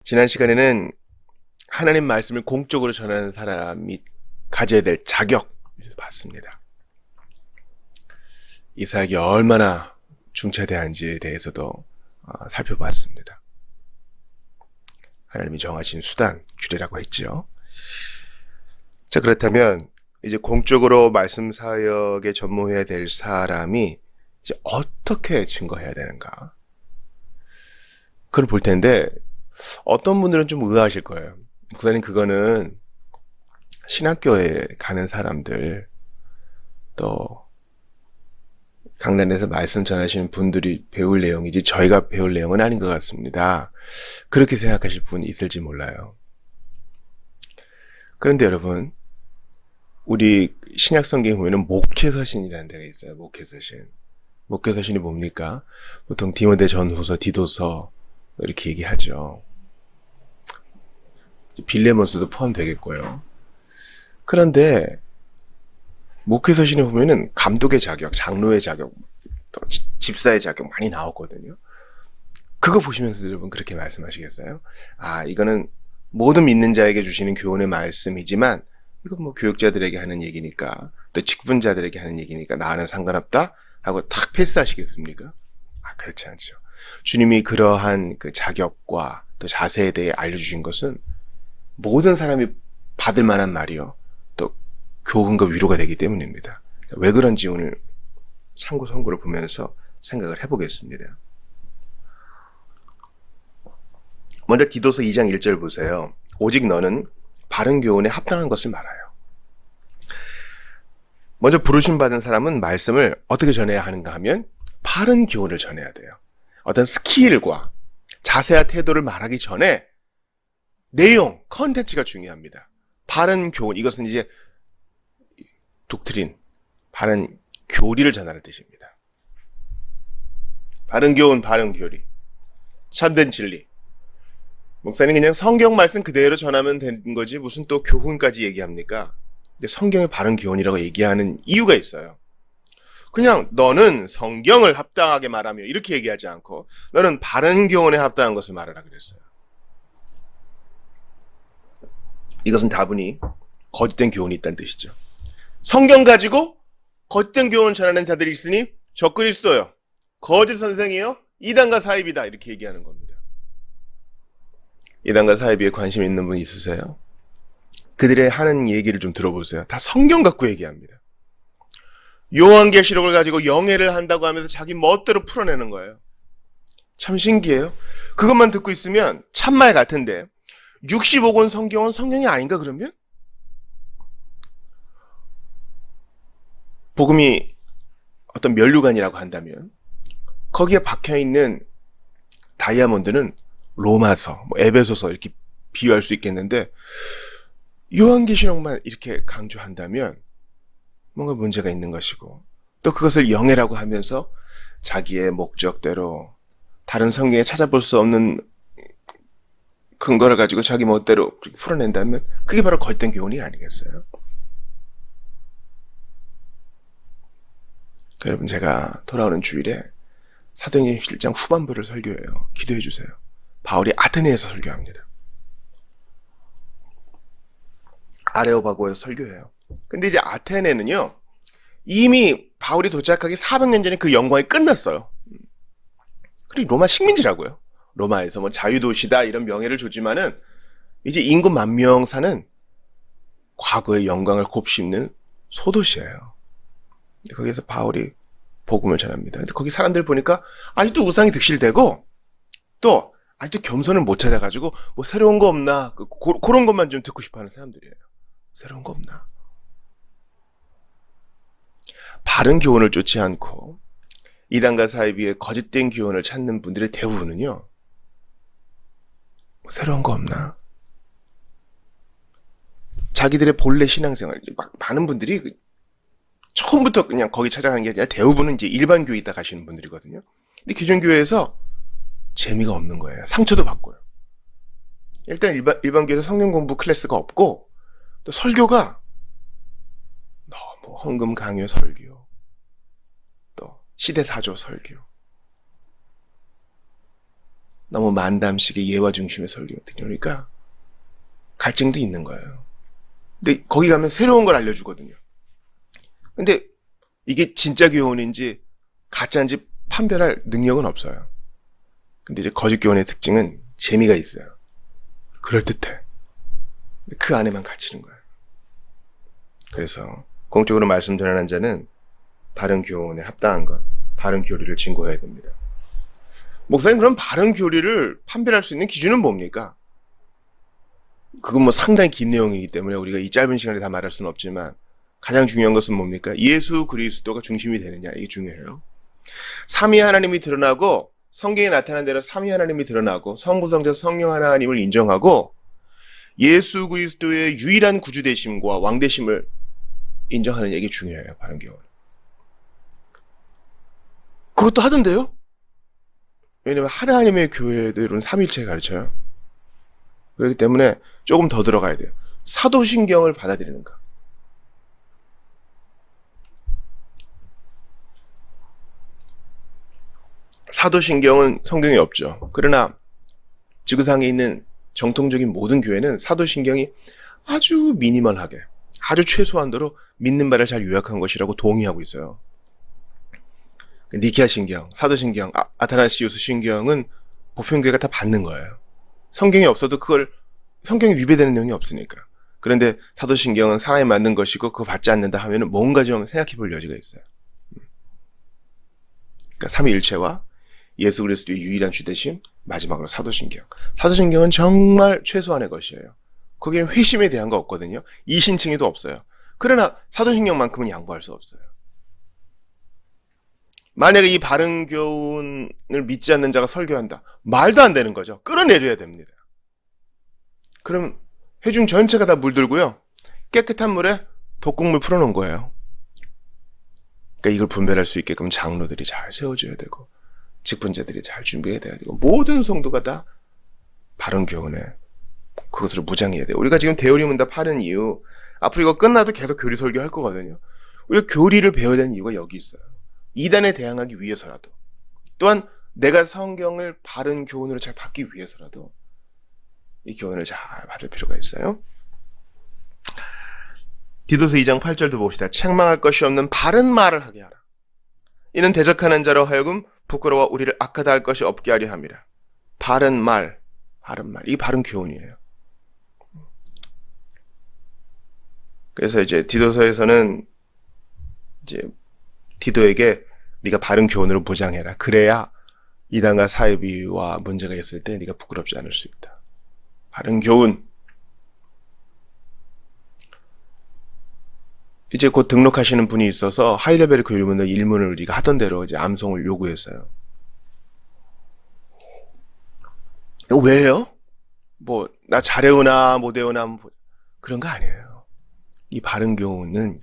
지난 시간에는 하나님 말씀을 공적으로 전하는 사람이 가져야 될 자격 봤습니다. 이 사역이 얼마나 중차대한지에 대해서도 살펴봤습니다. 하나님이 정하신 수단, 규례라고 했죠. 자, 그렇다면 이제 공적으로 말씀 사역에 전무해야 될 사람이 이제 어떻게 증거해야 되는가? 그걸 볼 텐데 어떤 분들은 좀 의아하실 거예요. 목사님, 그거는 신학교에 가는 사람들, 또 강단에서 말씀 전하시는 분들이 배울 내용이지 저희가 배울 내용은 아닌 것 같습니다. 그렇게 생각하실 분이 있을지 몰라요. 그런데 여러분, 우리 신약 성경에 보면 목회서신이라는 데가 있어요. 목회서신. 목회서신이 뭡니까? 보통 디모데 전후서, 디도서 이렇게 얘기하죠. 빌레몬서도 포함되겠고요. 그런데 목회서신에 보면은 감독의 자격, 장로의 자격, 또 집사의 자격 많이 나오거든요. 그거 보시면서 여러분 그렇게 말씀하시겠어요? 아, 이거는 모든 믿는 자에게 주시는 교훈의 말씀이지만 이건 뭐 교육자들에게 하는 얘기니까, 또 직분자들에게 하는 얘기니까 나와는 상관없다 하고 탁 패스하시겠습니까? 아, 그렇지 않죠. 주님이 그러한 그 자격과 또 자세에 대해 알려주신 것은 모든 사람이 받을 만한 말이요, 또 교훈과 위로가 되기 때문입니다. 왜 그런지 오늘 참고 선고를 보면서 생각을 해보겠습니다. 먼저 디도서 2장 1절 보세요. 오직 너는 바른 교훈에 합당한 것을 말하여. 먼저 부르심 받은 사람은 말씀을 어떻게 전해야 하는가 하면 바른 교훈을 전해야 돼요. 어떤 스킬과 자세한 태도를 말하기 전에 내용, 컨텐츠가 중요합니다. 바른 교훈, 이것은 이제 독트린, 바른 교리를 전하는 뜻입니다. 바른 교훈, 바른 교리, 참된 진리. 목사님 그냥 성경 말씀 그대로 전하면 되는 거지 무슨 또 교훈까지 얘기합니까? 근데 성경의 바른 교훈이라고 얘기하는 이유가 있어요. 그냥 너는 성경을 합당하게 말하며 이렇게 얘기하지 않고 너는 바른 교훈에 합당한 것을 말하라 그랬어요. 이것은 다분히 거짓된 교훈이 있다는 뜻이죠. 성경 가지고 거짓된 교훈 전하는 자들이 있으니 적그리스도요, 거짓 선생이요, 이단과 사입이다, 이렇게 얘기하는 겁니다. 이단과 사입에 관심 있는 분 있으세요? 그들의 하는 얘기를 좀 들어보세요. 다 성경 갖고 얘기합니다. 요한계시록을 가지고 영해를 한다고 하면서 자기 멋대로 풀어내는 거예요. 참 신기해요. 그것만 듣고 있으면 참말 같은데 65권 성경은 성경이 아닌가 그러면? 복음이 어떤 면류관이라고 한다면 거기에 박혀있는 다이아몬드는 로마서, 에베소서 이렇게 비유할 수 있겠는데 요한계시록만 이렇게 강조한다면 뭔가 문제가 있는 것이고, 또 그것을 영예라고 하면서 자기의 목적대로 다른 성경에 찾아볼 수 없는 근거를 가지고 자기 멋대로 그렇게 풀어낸다면 그게 바로 거짓된 교훈이 아니겠어요? 여러분, 제가 돌아오는 주일에 사도행전 7장 후반부를 설교해요. 기도해 주세요. 바울이 아테네에서 설교합니다. 아레오바고에서 설교해요. 근데 이제 아테네는요, 이미 바울이 도착하기 400년 전에 그 영광이 끝났어요. 그리고 로마 식민지라고요. 로마에서 뭐 자유도시다 이런 명예를 줬지만은 이제 인구 10,000명 사는 과거의 영광을 곱씹는 소도시예요. 거기에서 바울이 복음을 전합니다. 근데 거기 사람들 보니까 아직도 우상이 득실되고 또 아직도 겸손을 못 찾아가지고 뭐 새로운 거 없나, 그런 것만 좀 듣고 싶어하는 사람들이에요. 새로운 거 없나? 바른 교훈을 쫓지 않고 이단과 사이비의 거짓된 교훈을 찾는 분들의 대부분은요, 뭐 새로운 거 없나? 자기들의 본래 신앙생활, 막 많은 분들이 처음부터 그냥 거기 찾아가는 게 아니라 대부분은 이제 일반 교회 있다 가시는 분들이거든요. 근데 기존교회에서 재미가 없는 거예요. 상처도 받고요. 일단 일반 교회에서 성경 공부 클래스가 없고, 또 설교가 너무 헌금 강요 설교, 또 시대사조 설교, 너무 만담식의 예화 중심의 설교 들으니까 갈증도 있는 거예요. 근데 거기 가면 새로운 걸 알려주거든요. 근데 이게 진짜 교훈인지 가짜인지 판별할 능력은 없어요. 근데 이제 거짓 교훈의 특징은 재미가 있어요. 그럴듯해. 그 안에만 갇히는 거예요. 그래서 공적으로 말씀드리는 자는 바른 교훈에 합당한 것, 바른 교리를 증거해야 됩니다. 목사님, 그럼 바른 교리를 판별할 수 있는 기준은 뭡니까? 그건 뭐 상당히 긴 내용이기 때문에 우리가 이 짧은 시간에 다 말할 수는 없지만 가장 중요한 것은 뭡니까? 예수 그리스도가 중심이 되느냐, 이게 중요해요. 삼위 하나님이 드러나고 성경에 나타난 대로 삼위 하나님이 드러나고 성부 성자 성령 하나님을 인정하고 예수 그리스도의 유일한 구주 되심과 왕 되심을 인정하는 얘기 중요해요. 바른 교훈. 그것도 하던데요? 왜냐면 하나님의 교회들은 삼일체 가르쳐요. 그렇기 때문에 조금 더 들어가야 돼요. 사도신경을 받아들이는가. 사도신경은 성경에 없죠. 그러나 지구상에 있는 정통적인 모든 교회는 사도신경이 아주 미니멀하게, 아주 최소한도로 믿는 바를 잘 요약한 것이라고 동의하고 있어요. 니케아 신경, 사도신경, 아타나시우스 신경은 보편교회가 다 받는 거예요. 성경이 없어도 그걸 성경에 위배되는 내용이 없으니까. 그런데 사도신경은 사람이 만든 것이고 그거 받지 않는다 하면은 뭔가 좀 생각해 볼 여지가 있어요. 그러니까 삼위일체와 예수 그리스도의 유일한 주되심, 마지막으로 사도신경. 사도신경은 정말 최소한의 것이에요. 거기는 회심에 대한 거 없거든요. 이신칭의도 없어요. 그러나 사도신경만큼은 양보할 수 없어요. 만약에 이 바른 교훈을 믿지 않는 자가 설교한다. 말도 안 되는 거죠. 끌어내려야 됩니다. 그럼 회중 전체가 다 물들고요. 깨끗한 물에 독극물 풀어놓은 거예요. 그러니까 이걸 분별할 수 있게끔 장로들이 잘 세워줘야 되고 직분자들이 잘 준비해야 되고 모든 성도가 다 바른 교훈에 그것으로 무장해야 돼요. 우리가 지금 대우리문답 하는 이유, 앞으로 이거 끝나도 계속 교리 설교할 거거든요. 우리가 교리를 배워야 되는 이유가 여기 있어요. 이단에 대항하기 위해서라도, 또한 내가 성경을 바른 교훈으로 잘 받기 위해서라도 이 교훈을 잘 받을 필요가 있어요. 디도서 2장 8절도 봅시다. 책망할 것이 없는 바른 말을 하게 하라. 이는 대적하는 자로 하여금 부끄러워 우리를 악하다 할 것이 없게 하려 함이라. 바른 말, 이 바른 교훈이에요. 그래서 이제 디도서에서는 이제 디도에게 네가 바른 교훈으로 무장해라. 그래야 이단과 사이비와 문제가 있을 때 네가 부끄럽지 않을 수 있다. 바른 교훈. 이제 곧 등록하시는 분이 있어서 하이델베르크 유리문답 일문을 우리가 하던 대로 이제 암송을 요구했어요. 이거 왜요? 뭐 나 잘해오나 못해오나 그런 거 아니에요. 이 바른 교훈은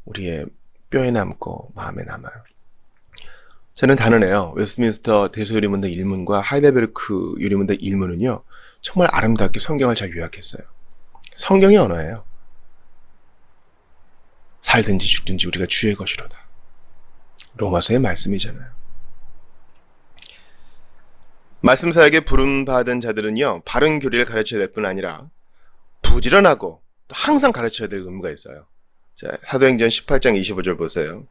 우리의 뼈에 남고 마음에 남아요. 저는 단언해요. 웨스트민스터 대소유리문답 1문과 하이델베르크 유리문답 1문은요. 정말 아름답게 성경을 잘 요약했어요. 성경의 언어예요. 살든지 죽든지 우리가 주의 것이로다. 로마서의 말씀이잖아요. 말씀사에게 부름받은 자들은요. 바른 교리를 가르쳐야 될 뿐 아니라 부지런하고 또 항상 가르쳐야 될 의무가 있어요. 자, 사도행전 18장 25절 보세요.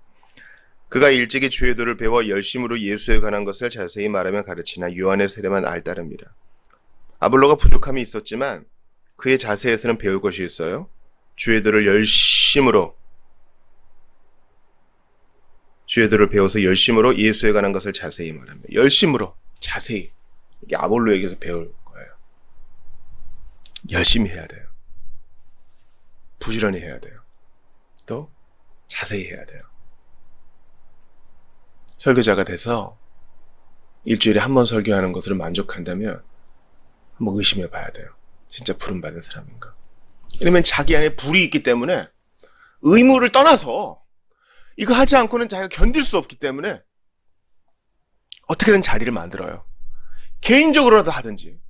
그가 일찍이 주의 도를 배워 열심으로 예수에 관한 것을 자세히 말하며 가르치나 요한의 세례만 알따릅니다. 아볼로가 부족함이 있었지만 그의 자세에서는 배울 것이 있어요. 주의 도를 열심으로 주의 도를 배워서 열심으로 예수에 관한 것을 자세히 말하며 열심으로 자세히 이게 아볼로에게서 배울 거예요. 열심히 해야 돼요. 부지런히 해야 돼요. 또 자세히 해야 돼요. 설교자가 돼서 일주일에 한 번 설교하는 것으로 만족한다면 한번 의심해 봐야 돼요. 진짜 부름받은 사람인가. 왜냐면 자기 안에 불이 있기 때문에 의무를 떠나서 이거 하지 않고는 자기가 견딜 수 없기 때문에 어떻게든 자리를 만들어요. 개인적으로라도 하든지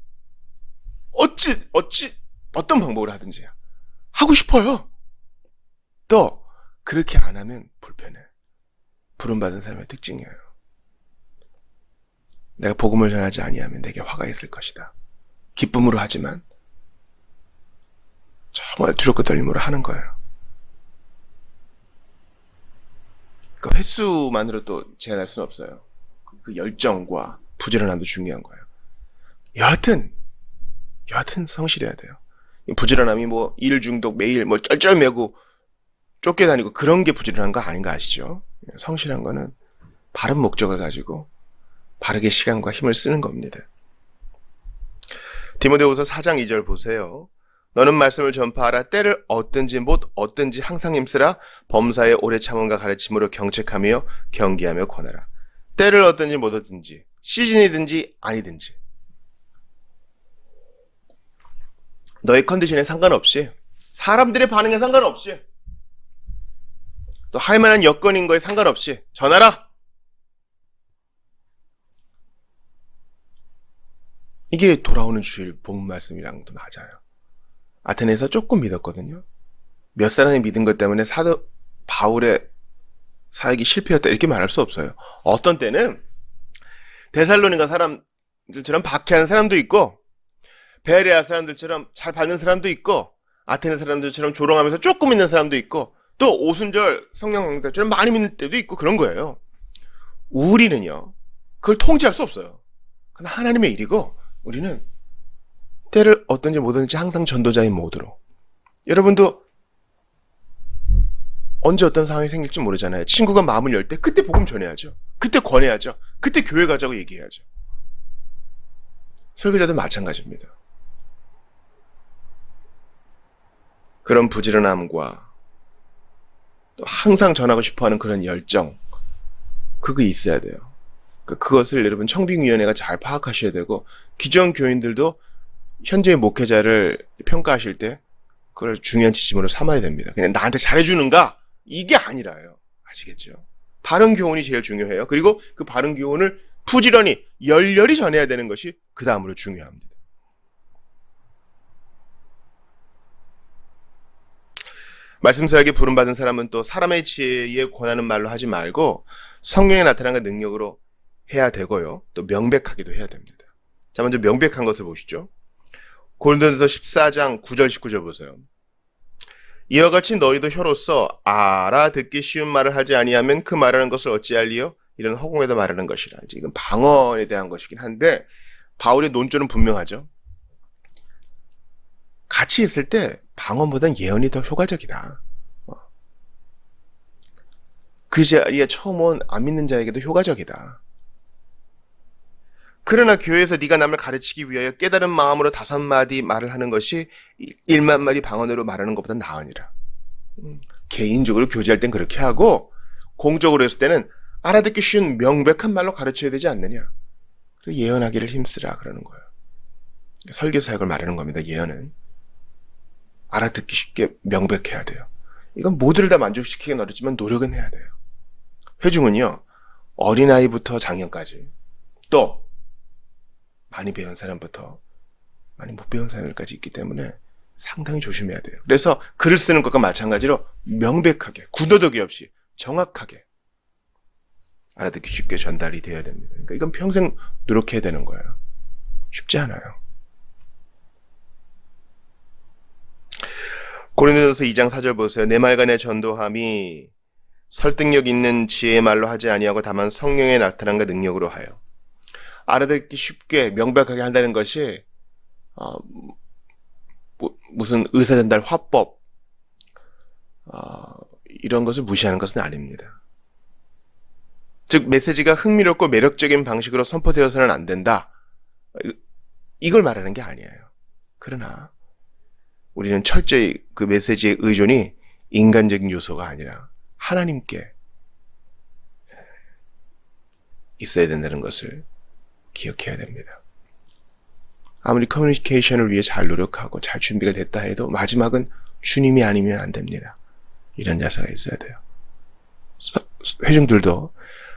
어떤 방법으로 하든지 하고 싶어요. 또 그렇게 안 하면 불편해. 부름받은 사람의 특징이에요. 내가 복음을 전하지 아니하면 내게 화가 있을 것이다. 기쁨으로 하지만 정말 두렵고 떨림으로 하는 거예요. 그 횟수만으로 또 제한할 수는 없어요. 그 열정과 부지런함도 중요한 거예요. 여하튼 성실해야 돼요. 부지런함이 뭐 일 중독 매일 뭐 쩔쩔매고 쫓겨다니고 그런 게 부지런한 거 아닌 거 아시죠? 성실한 거는 바른 목적을 가지고 바르게 시간과 힘을 쓰는 겁니다. 디모데후서 4장 2절 보세요. 너는 말씀을 전파하라. 때를 얻든지 못 얻든지 항상 힘쓰라. 범사에 오래 참음과 가르침으로 경책하며 경계하며 권하라. 때를 얻든지 못 얻든지 시즌이든지 아니든지 너의 컨디션에 상관없이 사람들의 반응에 상관없이 또 할 만한 여건인 거에 상관없이 전하라. 이게 돌아오는 주일 본문 말씀이랑도 맞아요. 아테네에서 조금 믿었거든요. 몇 사람이 믿은 것 때문에 사도 바울의 사역이 실패했다 이렇게 말할 수 없어요. 어떤 때는 데살로니가 사람들처럼 박해하는 사람도 있고 베레아 사람들처럼 잘 받는 사람도 있고 아테네 사람들처럼 조롱하면서 조금 믿는 사람도 있고 또 오순절 성령 강사처럼 많이 믿는 때도 있고 그런 거예요. 우리는요 그걸 통제할 수 없어요. 그건 하나님의 일이고 우리는 때를 어떤지 뭐든지 항상 전도자인 모드로. 여러분도 언제 어떤 상황이 생길지 모르잖아요. 친구가 마음을 열 때 그때 복음 전해야죠. 그때 권해야죠. 그때 교회 가자고 얘기해야죠. 설교자도 마찬가지입니다. 그런 부지런함과 또 항상 전하고 싶어하는 그런 열정 그거 있어야 돼요. 그것을 여러분 청빙위원회가 잘 파악하셔야 되고 기존 교인들도 현재의 목회자를 평가하실 때 그걸 중요한 지침으로 삼아야 됩니다. 그냥 나한테 잘해주는가? 이게 아니라요. 아시겠죠? 바른 교훈이 제일 중요해요. 그리고 그 바른 교훈을 부지런히 열렬히 전해야 되는 것이 그 다음으로 중요합니다. 말씀 사역에 부름받은 사람은 또 사람의 지혜에 권하는 말로 하지 말고 성령에 나타난 능력으로 해야 되고요. 또 명백하기도 해야 됩니다. 자, 먼저 명백한 것을 보시죠. 고린도전서 14장 9절 19절 보세요. 이와 같이 너희도 혀로서 알아듣기 쉬운 말을 하지 아니하면 그 말하는 것을 어찌할리요? 이런 허공에도 말하는 것이라. 이제 이건 방언에 대한 것이긴 한데 바울의 논조는 분명하죠. 같이 있을 때 방언보다는 예언이 더 효과적이다. 그 자리에 처음 온 안 믿는 자에게도 효과적이다. 그러나 교회에서 네가 남을 가르치기 위하여 깨달은 마음으로 5마디 말을 하는 것이 1만 마디 방언으로 말하는 것보다 나으니라. 개인적으로 교제할 땐 그렇게 하고 공적으로 했을 때는 알아듣기 쉬운 명백한 말로 가르쳐야 되지 않느냐. 그리고 예언하기를 힘쓰라 그러는 거예요. 설교 사역을 말하는 겁니다. 예언은. 알아듣기 쉽게 명백해야 돼요. 이건 모두를 다 만족시키긴 어렵지만 노력은 해야 돼요. 회중은요. 어린아이부터 장년까지 또 많이 배운 사람부터 많이 못 배운 사람들까지 있기 때문에 상당히 조심해야 돼요. 그래서 글을 쓰는 것과 마찬가지로 명백하게 군더더기 없이 정확하게 알아듣기 쉽게 전달이 돼야 됩니다. 그러니까 이건 평생 노력해야 되는 거예요. 쉽지 않아요. 고린도전서 2장 4절 보세요. 내 말과 내 전도함이 설득력 있는 지혜의 말로 하지 아니하고 다만 성령의 나타남과 능력으로 하여. 알아듣기 쉽게 명백하게 한다는 것이 무슨 의사전달 화법 이런 것을 무시하는 것은 아닙니다. 즉 메시지가 흥미롭고 매력적인 방식으로 선포되어서는 안 된다. 이걸 말하는 게 아니에요. 그러나 우리는 철저히 그 메시지의 의존이 인간적인 요소가 아니라 하나님께 있어야 된다는 것을 기억해야 됩니다. 아무리 커뮤니케이션을 위해 잘 노력하고 잘 준비가 됐다 해도 마지막은 주님이 아니면 안 됩니다. 이런 자세가 있어야 돼요. 회중들도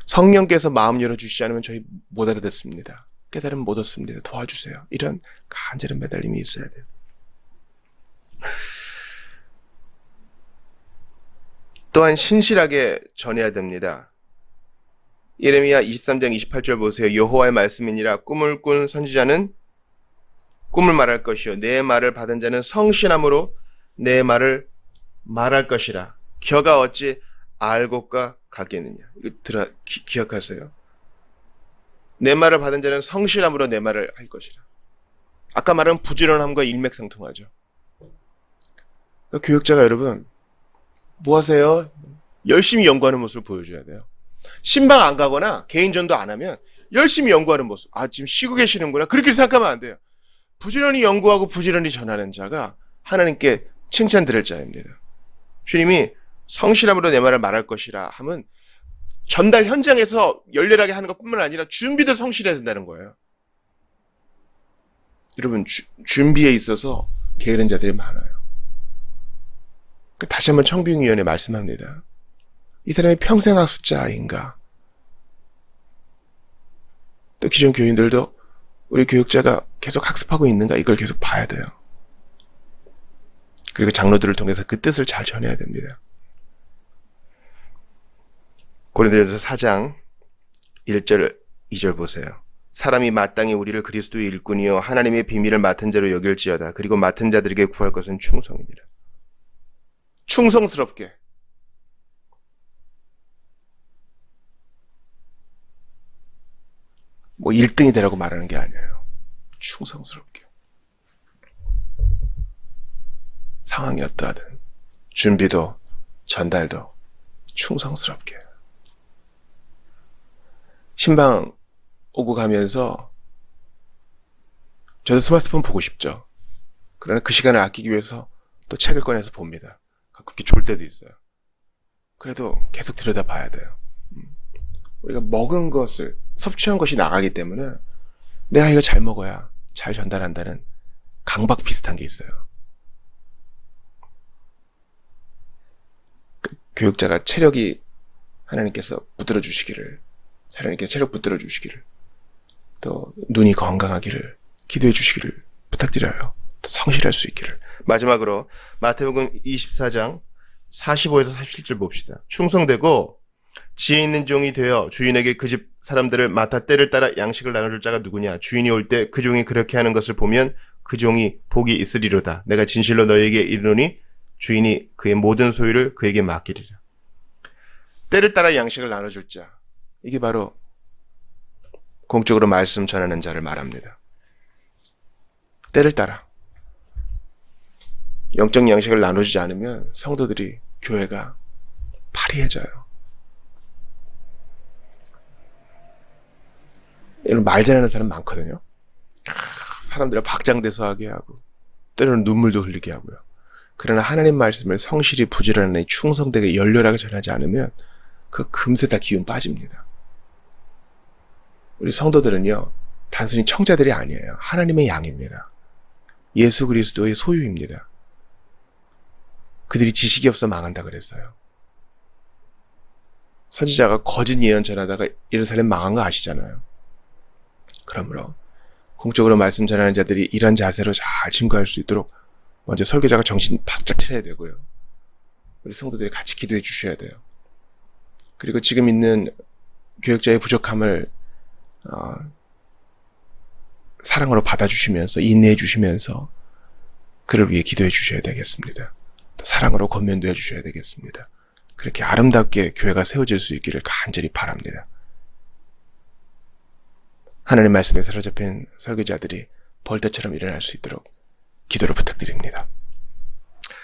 성령께서 마음 열어주시지 않으면 저희 못 알아듣습니다. 깨달음 못 얻습니다. 도와주세요. 이런 간절한 매달림이 있어야 돼요. 또한 신실하게 전해야 됩니다. 예레미야 23장 28절 보세요. 여호와의 말씀이니라. 꿈을 꾼 선지자는 꿈을 말할 것이요 내 말을 받은 자는 성실함으로 내 말을 말할 것이라. 겨가 어찌 알곡과 같겠느냐. 이거 기억하세요. 내 말을 받은 자는 성실함으로 내 말을 할 것이라. 아까 말한 부지런함과 일맥상통하죠. 교육자가 여러분 뭐 하세요? 열심히 연구하는 모습을 보여줘야 돼요. 신방 안 가거나 개인전도 안 하면 열심히 연구하는 모습. 아, 지금 쉬고 계시는구나. 그렇게 생각하면 안 돼요. 부지런히 연구하고 부지런히 전하는 자가 하나님께 칭찬 들을 자입니다. 주님이 성실함으로 내 말을 말할 것이라 하면 전달 현장에서 열렬하게 하는 것뿐만 아니라 준비도 성실해야 된다는 거예요. 여러분 준비에 있어서 게으른 자들이 많아요. 다시 한번 청빙위원회 말씀합니다. 이 사람이 평생 학습자인가? 또 기존 교인들도 우리 교육자가 계속 학습하고 있는가? 이걸 계속 봐야 돼요. 그리고 장로들을 통해서 그 뜻을 잘 전해야 됩니다. 고린도전서 4장 1절 2절 보세요. 사람이 마땅히 우리를 그리스도의 일꾼이요 하나님의 비밀을 맡은 자로 여길지어다. 그리고 맡은 자들에게 구할 것은 충성이니라. 충성스럽게. 뭐 1등이 되라고 말하는 게 아니에요. 충성스럽게. 상황이 어떠하든 준비도 전달도 충성스럽게. 신방 오고 가면서 저도 스마트폰 보고 싶죠. 그러나 그 시간을 아끼기 위해서 또 책을 꺼내서 봅니다. 그렇게 좋을 때도 있어요. 그래도 계속 들여다봐야 돼요. 우리가 먹은 것을 섭취한 것이 나가기 때문에 내가 이거 잘 먹어야 잘 전달한다는 강박 비슷한 게 있어요. 교육자가 체력이 하나님께서 붙들어 주시기를, 하나님께 체력 붙들어 주시기를, 또 눈이 건강하기를 기도해 주시기를 부탁드려요. 또 성실할 수 있기를. 마지막으로 마태복음 24장 45에서 47절 봅시다. 충성되고 지혜 있는 종이 되어 주인에게 그 집 사람들을 맡아 때를 따라 양식을 나눠줄 자가 누구냐. 주인이 올 때 그 종이 그렇게 하는 것을 보면 그 종이 복이 있으리로다. 내가 진실로 너에게 이르노니 주인이 그의 모든 소유를 그에게 맡기리라. 때를 따라 양식을 나눠줄 자. 이게 바로 공적으로 말씀 전하는 자를 말합니다. 때를 따라. 영적 양식을 나눠주지 않으면 성도들이, 교회가 파리해져요. 이런 말 잘하는 사람 많거든요. 사람들을 박장대소하게 하고 때로는 눈물도 흘리게 하고요. 그러나 하나님 말씀을 성실히 부지런히 충성되게 열렬하게 전하지 않으면 그 금세 다 기운 빠집니다. 우리 성도들은요, 단순히 청자들이 아니에요. 하나님의 양입니다. 예수 그리스도의 소유입니다. 그들이 지식이 없어 망한다 그랬어요. 선지자가 거짓 예언 전하다가 예루살렘 망한 거 아시잖아요. 그러므로 공적으로 말씀 전하는 자들이 이런 자세로 잘 증거할 수 있도록 먼저 설교자가 정신 바짝 차려야 되고요. 우리 성도들이 같이 기도해 주셔야 돼요. 그리고 지금 있는 교육자의 부족함을 사랑으로 받아주시면서 인내해 주시면서 그를 위해 기도해 주셔야 되겠습니다. 사랑으로 권면도 해주셔야 되겠습니다. 그렇게 아름답게 교회가 세워질 수 있기를 간절히 바랍니다. 하나님 말씀에 사로잡힌 설교자들이 벌떼처럼 일어날 수 있도록 기도를 부탁드립니다.